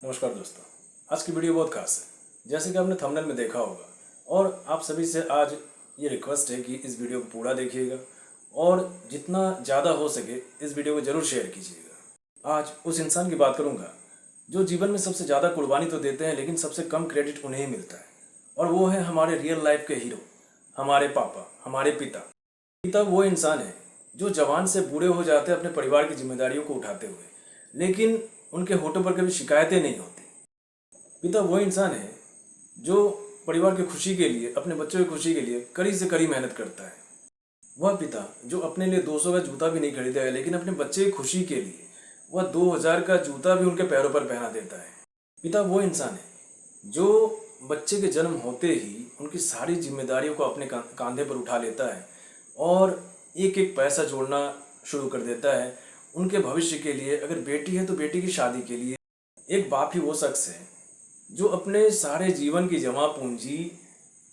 नमस्कार दोस्तों, आज की वीडियो बहुत खास है। जैसे कि आपने थंबनेल में देखा होगा और आप सभी से आज ये रिक्वेस्ट है कि इस वीडियो को पूरा देखिएगा और जितना ज़्यादा हो सके इस वीडियो को ज़रूर शेयर कीजिएगा। आज उस इंसान की बात करूँगा जो जीवन में सबसे ज़्यादा कुर्बानी तो देते हैं लेकिन सबसे कम क्रेडिट उन्हें ही मिलता है, और वो है हमारे रियल लाइफ के हीरो, हमारे पापा, हमारे पिता। पिता वो इंसान है जो जवान से बूढ़े हो जाते हैं अपने परिवार की जिम्मेदारियों को उठाते हुए, लेकिन उनके होठों पर कभी शिकायतें नहीं होती। पिता वो इंसान है जो परिवार की खुशी के लिए, अपने बच्चों की खुशी के लिए कड़ी से कड़ी मेहनत करता है। वह पिता जो अपने लिए 200 का जूता भी नहीं खरीदा है लेकिन अपने बच्चे की खुशी के लिए वह 2000 का जूता भी उनके पैरों पर पहना देता है। पिता वो इंसान है जो बच्चे के जन्म होते ही उनकी सारी जिम्मेदारियों को अपने कंधे पर उठा लेता है और एक एक पैसा जोड़ना शुरू कर देता है उनके भविष्य के लिए। अगर बेटी है तो बेटी की शादी के लिए। एक बाप ही वो शख्स है जो अपने सारे जीवन की जमा पूंजी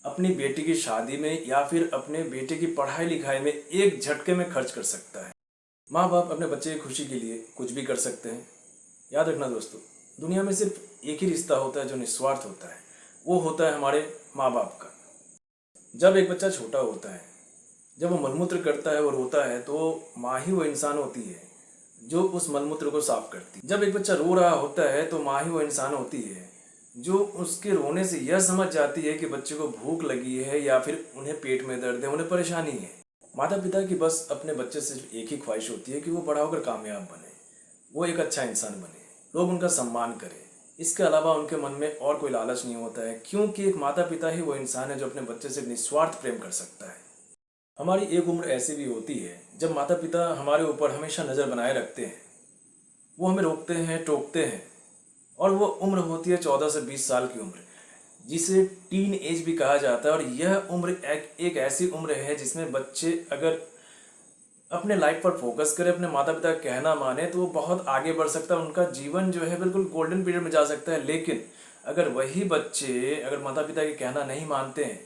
अपनी बेटी की शादी में या फिर अपने बेटे की पढ़ाई लिखाई में एक झटके में खर्च कर सकता है। माँ बाप अपने बच्चे की खुशी के लिए कुछ भी कर सकते हैं। याद रखना दोस्तों, दुनिया में सिर्फ एक ही रिश्ता होता है जो निस्वार्थ होता है, वो होता है हमारे माँ बाप का। जब एक बच्चा छोटा होता है, जब वो मलमूत्र करता है और रोता है, तो माँ ही वो इंसान होती है जो उस मलमूत्र को साफ करती है। जब एक बच्चा रो रहा होता है तो माँ ही वो इंसान होती है जो उसके रोने से यह समझ जाती है कि बच्चे को भूख लगी है या फिर उन्हें पेट में दर्द है, उन्हें परेशानी है। माता पिता की बस अपने बच्चे से एक ही ख्वाहिश होती है कि वो बड़ा होकर कामयाब बने, वो एक अच्छा इंसान बने, लोग उनका सम्मान करें। इसके अलावा उनके मन में और कोई लालच नहीं होता है, क्योंकि एक माता पिता ही वो इंसान है जो अपने बच्चे से निस्वार्थ प्रेम कर सकता है। हमारी एक उम्र ऐसी भी होती है जब माता पिता हमारे ऊपर हमेशा नज़र बनाए रखते हैं, वो हमें रोकते हैं, टोकते हैं, और वो उम्र होती है 14 से 20 साल की उम्र, जिसे टीन एज भी कहा जाता है। और यह उम्र एक ऐसी उम्र है जिसमें बच्चे अगर अपने लाइफ पर फोकस करें, अपने माता पिता का कहना माने, तो वो बहुत आगे बढ़ सकता है। उनका जीवन जो है बिल्कुल गोल्डन पीरियड में जा सकता है। लेकिन अगर वही बच्चे अगर माता पिता के कहना नहीं मानते हैं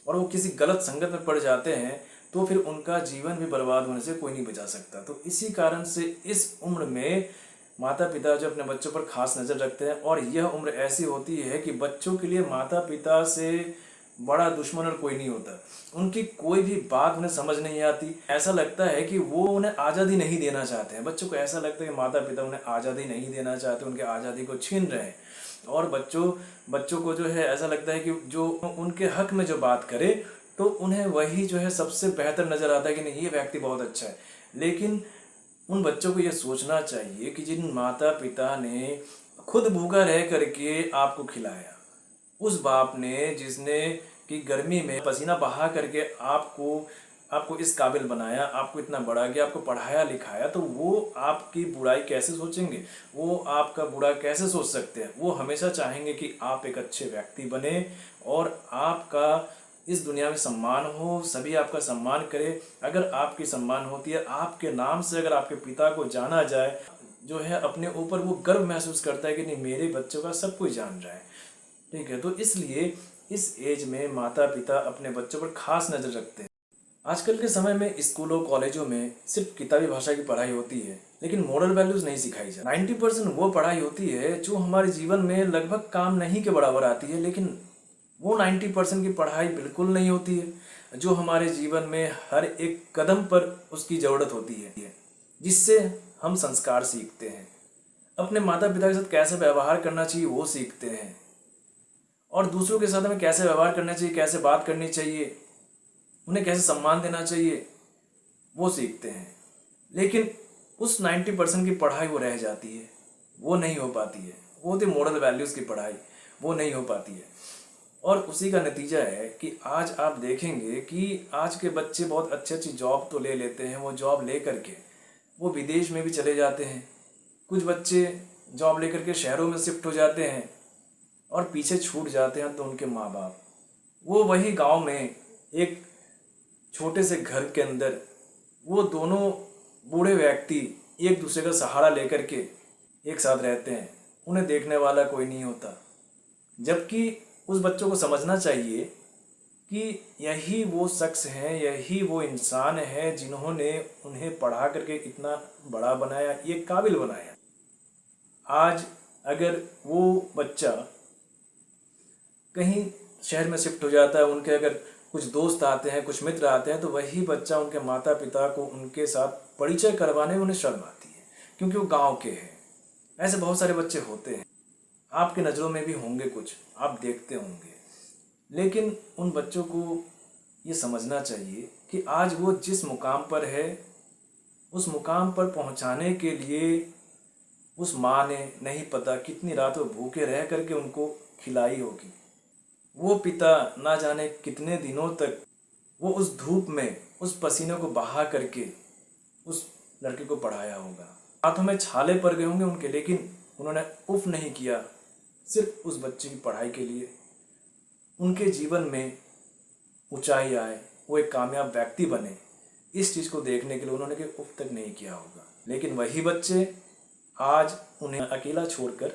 और वो किसी गलत संगत में पड़ जाते हैं तो फिर उनका जीवन भी बर्बाद होने से कोई नहीं बचा सकता। तो इसी कारण से इस उम्र में माता पिता जो अपने बच्चों पर खास नज़र रखते हैं, और यह उम्र ऐसी होती है कि बच्चों के लिए माता पिता से बड़ा दुश्मन और कोई नहीं होता। उनकी कोई भी बात उन्हें समझ नहीं आती। ऐसा लगता है कि वो उन्हें आज़ादी नहीं देना चाहते हैं। बच्चों को ऐसा लगता है कि माता पिता उन्हें आज़ादी नहीं देना चाहते, उनके आज़ादी को छीन रहे हैं। और बच्चों को जो है ऐसा लगता है कि जो उनके हक में जो बात करे तो उन्हें वही जो है सबसे बेहतर नज़र आता है कि नहीं, ये व्यक्ति बहुत अच्छा है। लेकिन उन बच्चों को ये सोचना चाहिए कि जिन माता पिता ने खुद भूखा रह करके आपको खिलाया, उस बाप ने जिसने कि गर्मी में पसीना बहा करके आपको इस काबिल बनाया, आपको इतना बड़ा किया, आपको पढ़ाया लिखाया, तो वो आपकी बुराई कैसे सोचेंगे? वो आपका बुरा कैसे सोच सकते हैं? वो हमेशा चाहेंगे कि आप एक अच्छे व्यक्ति बने और आपका इस दुनिया में सम्मान हो, सभी आपका सम्मान करें। अगर आपकी सम्मान होती है, आपके नाम से अगर आपके पिता को जाना जाए, जो है अपने ऊपर वो गर्व महसूस करता है कि नहीं, मेरे बच्चों का सब कोई जान रहा है। ठीक है, तो इसलिए इस एज में माता पिता अपने बच्चों पर खास नज़र रखते हैं। आजकल के समय में स्कूलों कॉलेजों में सिर्फ किताबी भाषा की पढ़ाई होती है लेकिन मोरल वैल्यूज नहीं सिखाई जाती। 90% वो पढ़ाई होती है जो हमारे जीवन में लगभग काम नहीं के बराबर आती है, लेकिन वो 90% की पढ़ाई बिल्कुल नहीं होती है जो हमारे जीवन में हर एक कदम पर उसकी ज़रूरत होती है, जिससे हम संस्कार सीखते हैं, अपने माता पिता के साथ कैसे व्यवहार करना चाहिए वो सीखते हैं, और दूसरों के साथ हमें कैसे व्यवहार करना चाहिए, कैसे बात करनी चाहिए, उन्हें कैसे सम्मान देना चाहिए, वो सीखते हैं। लेकिन उस 90% की पढ़ाई वो रह जाती है, वो नहीं हो पाती है। वो होती मोरल वैल्यूज़ की पढ़ाई, वो नहीं हो पाती है। और उसी का नतीजा है कि आज आप देखेंगे कि आज के बच्चे बहुत अच्छी अच्छी जॉब तो ले लेते हैं, वो जॉब ले करके वो विदेश में भी चले जाते हैं। कुछ बच्चे जॉब लेकर के शहरों में शिफ्ट हो जाते हैं और पीछे छूट जाते हैं तो उनके माँ बाप, वो वही गांव में एक छोटे से घर के अंदर वो दोनों बूढ़े व्यक्ति एक दूसरे का सहारा लेकर के एक साथ रहते हैं, उन्हें देखने वाला कोई नहीं होता। जबकि उस बच्चों को समझना चाहिए कि यही वो शख्स हैं, यही वो इंसान है जिन्होंने उन्हें पढ़ा करके इतना बड़ा बनाया, ये काबिल बनाया। आज अगर वो बच्चा कहीं शहर में शिफ्ट हो जाता है, उनके अगर कुछ दोस्त आते हैं, कुछ मित्र आते हैं, तो वही बच्चा उनके माता पिता को उनके साथ परिचय करवाने में उन्हें शर्म आती है, क्योंकि वो गांव के हैं। ऐसे बहुत सारे बच्चे होते हैं, आपकी नज़रों में भी होंगे, कुछ आप देखते होंगे। लेकिन उन बच्चों को ये समझना चाहिए कि आज वो जिस मुकाम पर है, उस मुकाम पर पहुंचाने के लिए उस माँ ने नहीं पता कितनी रात वो भूखे रह करके उनको खिलाई होगी। वो पिता ना जाने कितने दिनों तक वो उस धूप में उस पसीने को बहा करके उस लड़के को पढ़ाया होगा। हाथों में छाले पड़ गए होंगे उनके, लेकिन उन्होंने उफ नहीं किया सिर्फ उस बच्चे की पढ़ाई के लिए। उनके जीवन में ऊंचाई आए, वो एक कामयाब व्यक्ति बने, इस चीज़ को देखने के लिए उन्होंने कोई उफ तक नहीं किया होगा। लेकिन वही बच्चे आज उन्हें अकेला छोड़कर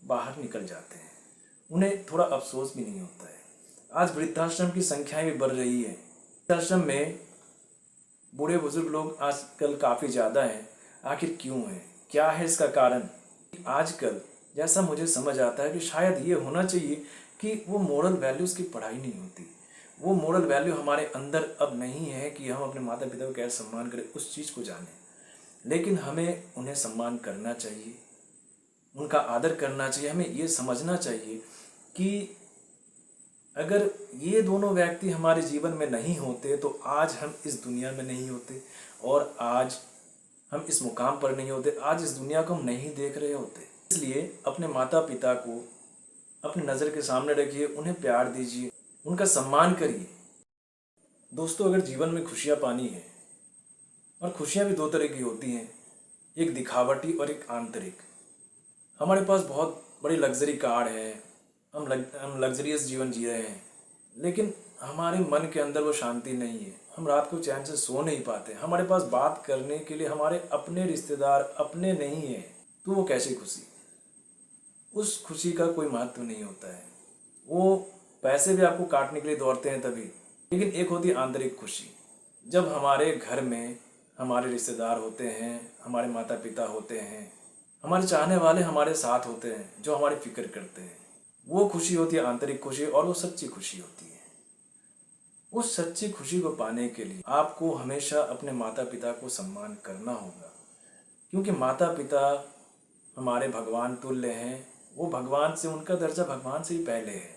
बाहर निकल जाते हैं, उन्हें थोड़ा अफसोस भी नहीं होता है। आज वृद्धाश्रम की संख्याएं भी बढ़ रही है। वृद्धाश्रम में बूढ़े बुजुर्ग लोग आजकल काफ़ी ज़्यादा हैं। आखिर क्यों है, क्या है इसका कारण? आजकल जैसा मुझे समझ आता है कि शायद ये होना चाहिए कि वो मोरल वैल्यूज़ की पढ़ाई नहीं होती। वो मोरल वैल्यू हमारे अंदर अब नहीं है कि हम अपने माता पिता को कैसे सम्मान करें, उस चीज़ को जानें। लेकिन हमें उन्हें सम्मान करना चाहिए, उनका आदर करना चाहिए। हमें ये समझना चाहिए कि अगर ये दोनों व्यक्ति हमारे जीवन में नहीं होते तो आज हम इस दुनिया में नहीं होते, और आज हम इस मुकाम पर नहीं होते, आज इस दुनिया को हम नहीं देख रहे होते। इसलिए अपने माता पिता को अपनी नज़र के सामने रखिए, उन्हें प्यार दीजिए, उनका सम्मान करिए। दोस्तों, अगर जीवन में खुशियाँ पानी है, और खुशियाँ भी दो तरह की होती हैं, एक दिखावटी और एक आंतरिक। हमारे पास बहुत बड़ी लग्जरी कार है, हम लग्जरियस जीवन जी रहे हैं, लेकिन हमारे मन के अंदर वो शांति नहीं है। हम रात को चैन से सो नहीं पाते। हमारे पास बात करने के लिए हमारे अपने रिश्तेदार अपने नहीं हैं, तो वो कैसी खुशी? उस खुशी का कोई महत्व नहीं होता है। वो पैसे भी आपको काटने के लिए दौड़ते हैं तभी। लेकिन एक होती है आंतरिक खुशी, जब हमारे घर में हमारे रिश्तेदार होते हैं, हमारे माता पिता होते हैं, हमारे चाहने वाले हमारे साथ होते हैं, जो हमारी फिक्र करते हैं। वो खुशी होती है आंतरिक खुशी, और वो सच्ची खुशी होती है। उस सच्ची खुशी को पाने के लिए आपको हमेशा अपने माता पिता को सम्मान करना होगा, क्योंकि माता पिता हमारे भगवान तुल्य हैं। वो भगवान से, उनका दर्जा भगवान से ही पहले है।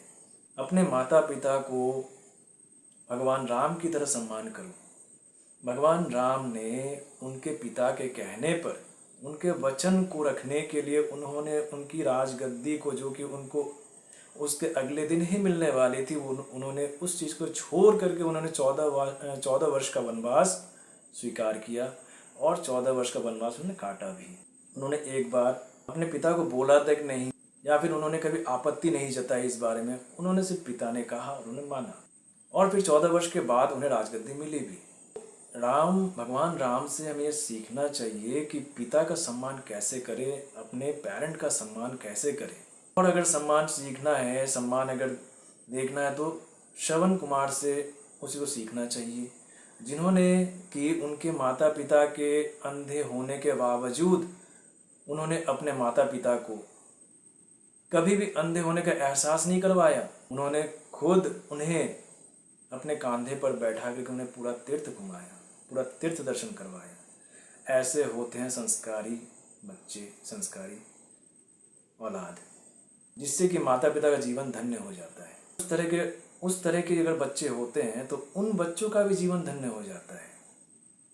अपने माता पिता को भगवान राम की तरह सम्मान करो। भगवान राम ने उनके पिता के कहने पर, उनके वचन को रखने के लिए उन्होंने उनकी राजगद्दी को, जो कि उनको उसके अगले दिन ही मिलने वाली थी, उन्होंने उस चीज़ को छोड़ करके उन्होंने 14 वर्ष का वनवास स्वीकार किया, और 14 वर्ष का वनवास उन्होंने काटा भी। उन्होंने एक बार अपने पिता को बोला तक नहीं, या फिर उन्होंने कभी आपत्ति नहीं जताई इस बारे में। उन्होंने सिर्फ पिता ने कहा, उन्होंने माना, और फिर 14 वर्ष के बाद उन्हें राजगद्दी मिली भी। भगवान राम से हमें सीखना चाहिए कि पिता का सम्मान कैसे करें, अपने पेरेंट का सम्मान कैसे करें। और अगर सम्मान सीखना है, सम्मान अगर देखना है, तो श्रवण कुमार से उसी को सीखना चाहिए, जिन्होंने कि उनके माता पिता के अंधे होने के बावजूद उन्होंने अपने माता पिता को कभी भी अंधे होने का एहसास नहीं करवाया। उन्होंने खुद उन्हें अपने कंधे पर बैठा करके उन्हें पूरा तीर्थ घुमाया, पूरा तीर्थ दर्शन करवाया। ऐसे होते हैं संस्कारी बच्चे, संस्कारी औलाद, जिससे कि माता पिता का जीवन धन्य हो जाता है। उस तरह के अगर बच्चे होते हैं तो उन बच्चों का भी जीवन धन्य हो जाता है।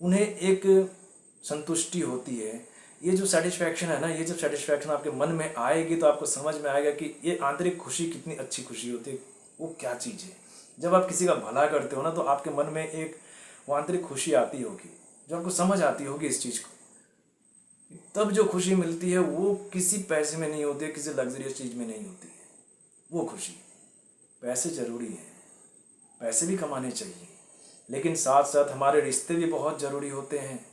उन्हें एक संतुष्टि होती है। ये जो सेटिस्फैक्शन है ना, ये जब सेटिस्फैक्शन आपके मन में आएगी तो आपको समझ में आएगा कि ये आंतरिक खुशी कितनी अच्छी खुशी होती है, वो क्या चीज़ है। जब आप किसी का भला करते हो ना, तो आपके मन में एक वो आंतरिक खुशी आती होगी, जो आपको समझ आती होगी इस चीज़ को। तब जो खुशी मिलती है वो किसी पैसे में नहीं होती है, किसी लग्जरियस चीज़ में नहीं होती है वो खुशी। पैसे ज़रूरी हैं, पैसे भी कमाने चाहिए, लेकिन साथ साथ हमारे रिश्ते भी बहुत ज़रूरी होते हैं,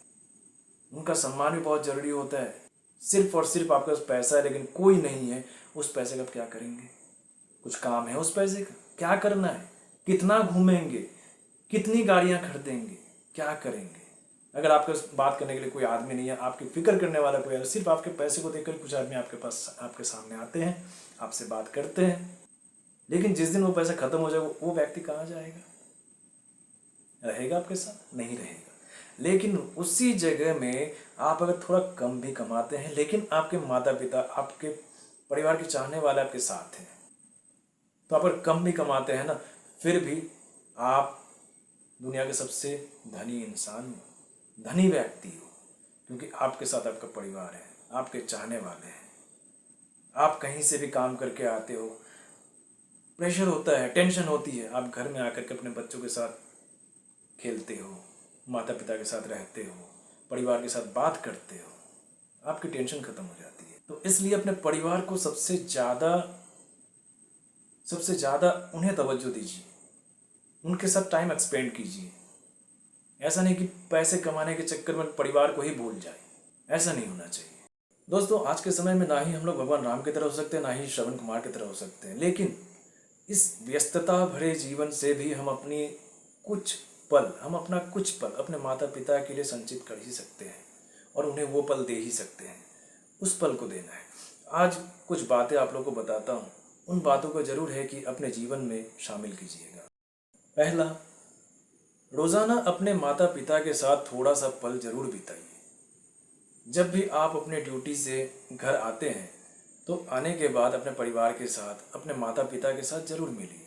उनका सम्मान भी बहुत ज़रूरी होता है। सिर्फ और सिर्फ आपके पास पैसा है लेकिन कोई नहीं है, उस पैसे का क्या करेंगे? कुछ काम है उस पैसे का? क्या करना है? कितना घूमेंगे? कितनी गाड़ियाँ खरीदेंगे? क्या करेंगे? अगर आपके बात करने के लिए कोई आदमी नहीं है, आपकी फिक्र करने वाला कोई है, सिर्फ आपके पैसे को देखकर कुछ आदमी आपके पास आपके सामने आते हैं, आपसे बात करते हैं, लेकिन जिस दिन वो पैसा खत्म हो जाएगा वो व्यक्ति कहाँ जाएगा? रहेगा आपके साथ? नहीं रहेगा। लेकिन उसी जगह में आप अगर थोड़ा कम भी कमाते हैं, लेकिन आपके माता पिता, आपके परिवार के चाहने वाले आपके साथ हैं, तो आप अगर कम भी कमाते हैं ना, फिर भी आप दुनिया के सबसे धनी इंसान हो, धनी व्यक्ति हो, क्योंकि आपके साथ आपका परिवार है, आपके चाहने वाले हैं। आप कहीं से भी काम करके आते हो, प्रेशर होता है, टेंशन होती है, आप घर में आकर के अपने बच्चों के साथ खेलते हो, माता पिता के साथ रहते हो, परिवार के साथ बात करते हो, आपकी टेंशन खत्म हो जाती है। तो इसलिए अपने परिवार को सबसे ज़्यादा उन्हें तवज्जो दीजिए, उनके साथ टाइम एक्सपेंड कीजिए। ऐसा नहीं कि पैसे कमाने के चक्कर में परिवार को ही भूल जाए, ऐसा नहीं होना चाहिए। दोस्तों, आज के समय में ना ही हम लोग भगवान राम की तरह हो सकते हैं, ना ही श्रवण कुमार की तरह हो सकते हैं, लेकिन इस व्यस्तता भरे जीवन से भी हम अपना कुछ पल अपने माता पिता के लिए संचित कर ही सकते हैं और उन्हें वो पल दे ही सकते हैं। उस पल को देना है। आज कुछ बातें आप लोगों को बताता हूँ, उन बातों को जरूर है कि अपने जीवन में शामिल कीजिएगा। पहला, रोजाना अपने माता पिता के साथ थोड़ा सा पल जरूर बिताइए। जब भी आप अपने ड्यूटी से घर आते हैं तो आने के बाद अपने परिवार के साथ, अपने माता पिता के साथ जरूर मिलिए,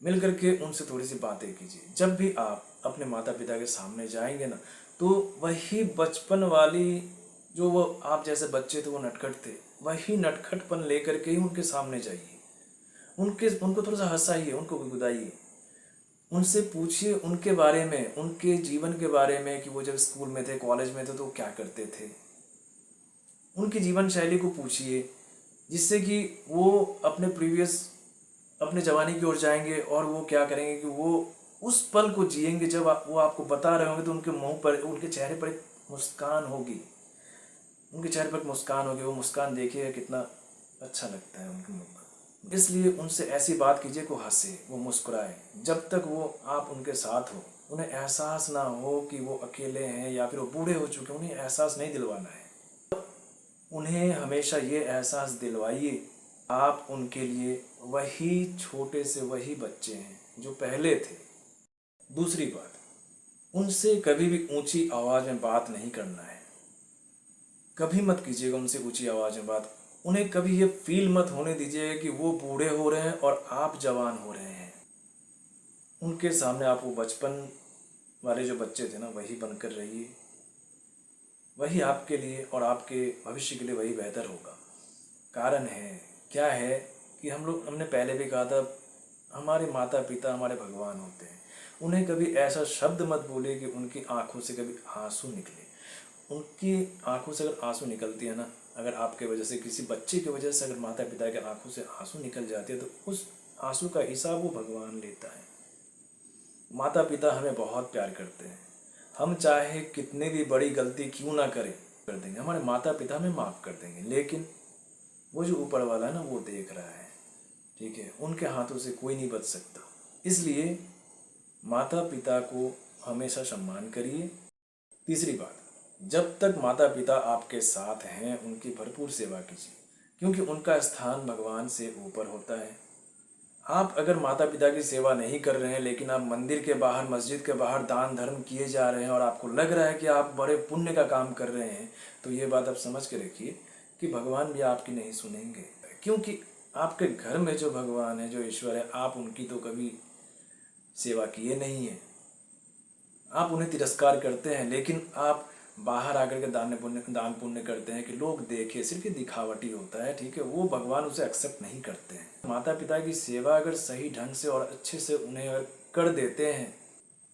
मिल करके उनसे थोड़ी सी बातें कीजिए। जब भी आप अपने माता पिता के सामने जाएंगे ना, तो वही बचपन वाली, जो वो आप जैसे बच्चे थे वो नटखट थे, वही नटखटपन लेकर के ही उनके सामने जाइए। उनको थोड़ा सा हंसाइए, उनको गुदगुदाइए, उनसे पूछिए उनके बारे में, उनके जीवन के बारे में, कि वो जब स्कूल में थे, कॉलेज में थे, तो वो क्या करते थे। उनकी जीवन शैली को पूछिए, जिससे कि वो अपने जवानी की ओर जाएंगे और वो क्या करेंगे कि वो उस पल को जिएंगे। जब वो आपको बता रहे होंगे तो उनके मुंह पर, उनके चेहरे पर एक मुस्कान होगी, वो मुस्कान देखिए कितना अच्छा लगता है उनके मुंह पर। इसलिए उनसे ऐसी बात कीजिए को हंसे, वो मुस्कुराए। जब तक वो आप उनके साथ हो, उन्हें एहसास ना हो कि वो अकेले हैं या फिर वो बूढ़े हो चुके हैं, उन्हें एहसास नहीं दिलवाना है। उन्हें हमेशा ये एहसास दिलवाइए आप उनके लिए वही छोटे से वही बच्चे हैं जो पहले थे। दूसरी बात, उनसे कभी भी ऊंची आवाज़ में बात नहीं करना है। कभी मत कीजिएगा उनसे ऊंची आवाज़ में बात। उन्हें कभी ये फील मत होने दीजिएगा कि वो बूढ़े हो रहे हैं और आप जवान हो रहे हैं। उनके सामने आप वो बचपन वाले जो बच्चे थे ना, वही बनकर रहिए। वही आपके लिए और आपके भविष्य के लिए वही बेहतर होगा। कारण है क्या है कि हमने पहले भी कहा था, हमारे माता पिता हमारे भगवान होते हैं। उन्हें कभी ऐसा शब्द मत बोले कि उनकी आंखों से कभी आंसू निकले। उनकी आंखों से अगर आंसू निकलती है ना, अगर आपके वजह से, किसी बच्चे की वजह से अगर माता पिता के आंखों से आंसू निकल जाती है, तो उस आंसू का हिसाब वो भगवान लेता है। माता पिता हमें बहुत प्यार करते हैं। हम चाहे कितनी भी बड़ी गलती क्यों ना करें, कर देंगे, हमारे माता पिता हमें माफ़ कर देंगे। लेकिन वो जो ऊपर वाला है ना, वो देख रहा है, ठीक है। उनके हाथों से कोई नहीं बच सकता। इसलिए माता पिता को हमेशा सम्मान करिए। तीसरी बात, जब तक माता पिता आपके साथ हैं उनकी भरपूर सेवा कीजिए, क्योंकि उनका स्थान भगवान से ऊपर होता है। आप अगर माता पिता की सेवा नहीं कर रहे हैं, लेकिन आप मंदिर के बाहर, मस्जिद के बाहर दान धर्म किए जा रहे हैं और आपको लग रहा है कि आप बड़े पुण्य का काम कर रहे हैं, तो ये बात आप समझ के रखिए कि भगवान भी आपकी नहीं सुनेंगे। क्योंकि आपके घर में जो भगवान है, जो ईश्वर है, आप उनकी तो कभी सेवा किए नहीं है। आप उन्हें तिरस्कार करते हैं, लेकिन आप बाहर आकर के दान पुण्य करते हैं कि लोग देखें। सिर्फ ये दिखावटी होता है, ठीक है। वो भगवान उसे एक्सेप्ट नहीं करते हैं। माता पिता की सेवा अगर सही ढंग से और अच्छे से उन्हें अगर कर देते हैं,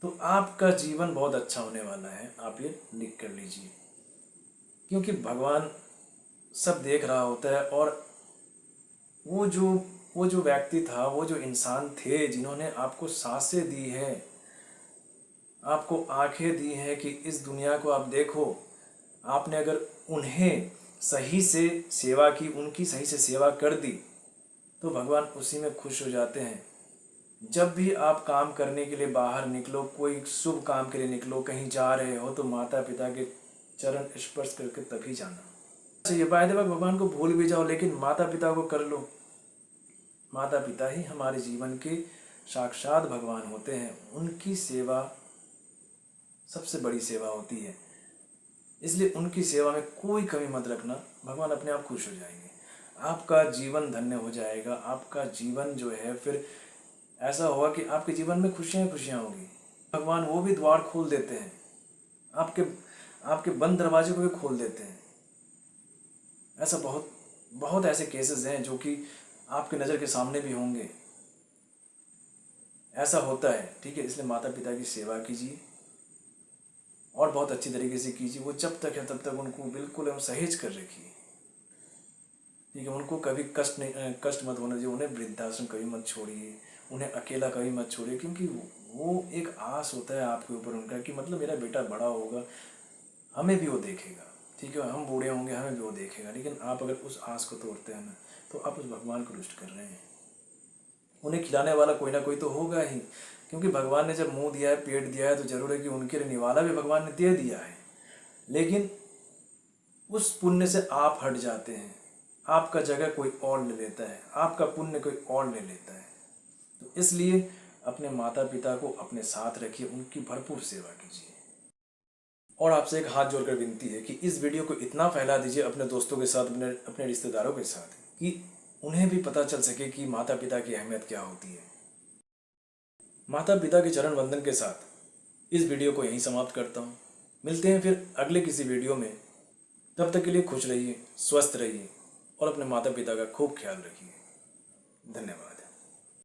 तो आपका जीवन बहुत अच्छा होने वाला है। आप ये लिख कर लीजिए, क्योंकि भगवान सब देख रहा होता है। और वो जो व्यक्ति था, वो जो इंसान थे, जिन्होंने आपको सांसें दी है, आपको आंखें दी हैं कि इस दुनिया को आप देखो, आपने अगर उन्हें सही से सेवा की, उनकी सही से सेवा कर दी, तो भगवान उसी में खुश हो जाते हैं। जब भी आप काम करने के लिए बाहर निकलो, कोई शुभ काम के लिए निकलो, कहीं जा रहे हो, तो माता पिता के चरण स्पर्श करके तभी जाना चाहिए। बाय द वे भगवान को भूल भी जाओ, लेकिन माता पिता को कर लो। माता पिता ही हमारे जीवन के साक्षात भगवान होते हैं। उनकी सेवा सबसे बड़ी सेवा होती है, इसलिए उनकी सेवा में कोई कमी मत रखना। भगवान अपने आप खुश हो जाएंगे, आपका जीवन धन्य हो जाएगा। आपका जीवन जो है फिर ऐसा होगा कि आपके जीवन में खुशियाँ खुशियाँ होगी। भगवान वो भी द्वार खोल देते हैं, आपके आपके बंद दरवाजे को भी खोल देते हैं। ऐसा बहुत बहुत ऐसे केसेस हैं जो कि आपके नज़र के सामने भी होंगे। ऐसा होता है, ठीक है। इसलिए माता पिता की सेवा कीजिए और बहुत अच्छी तरीके से कीजिए। वो जब तक है तब तक उनको बिल्कुल हम सहेज कर रखिए, ठीक है। उनको कभी कष्ट मत होना चाहिए। उन्हें वृद्धाश्रम कभी मत छोड़िए, उन्हें अकेला कभी मत छोड़िए, क्योंकि वो एक आस होता है आपके ऊपर उनका कि मतलब मेरा बेटा बड़ा होगा, हमें भी वो देखेगा, ठीक है। हम बूढ़े होंगे, हमें भी वो देखेगा। लेकिन आप अगर उस आस को तोड़ते हैं ना, तो आप उस भगवान को रुष्ट कर रहे हैं। उन्हें खिलाने वाला कोई ना कोई तो होगा ही, क्योंकि भगवान ने जब मुंह दिया है, पेट दिया है, तो जरूर है कि उनके लिए निवाला भी भगवान ने दे दिया है। लेकिन उस पुण्य से आप हट जाते हैं, आपका जगह कोई और ले लेता है, आपका पुण्य कोई और ले लेता है। तो इसलिए अपने माता पिता को अपने साथ रखिए, उनकी भरपूर सेवा कीजिए। और आपसे एक हाथ जोड़कर विनती है कि इस वीडियो को इतना फैला दीजिए अपने दोस्तों के साथ, अपने रिश्तेदारों के साथ, कि उन्हें भी पता चल सके कि माता पिता की अहमियत क्या होती है। माता पिता के चरण वंदन के साथ इस वीडियो को यहीं समाप्त करता हूँ। मिलते हैं फिर अगले किसी वीडियो में। तब तक के लिए खुश रहिए, स्वस्थ रहिए और अपने माता पिता का खूब ख्याल रखिए। धन्यवाद।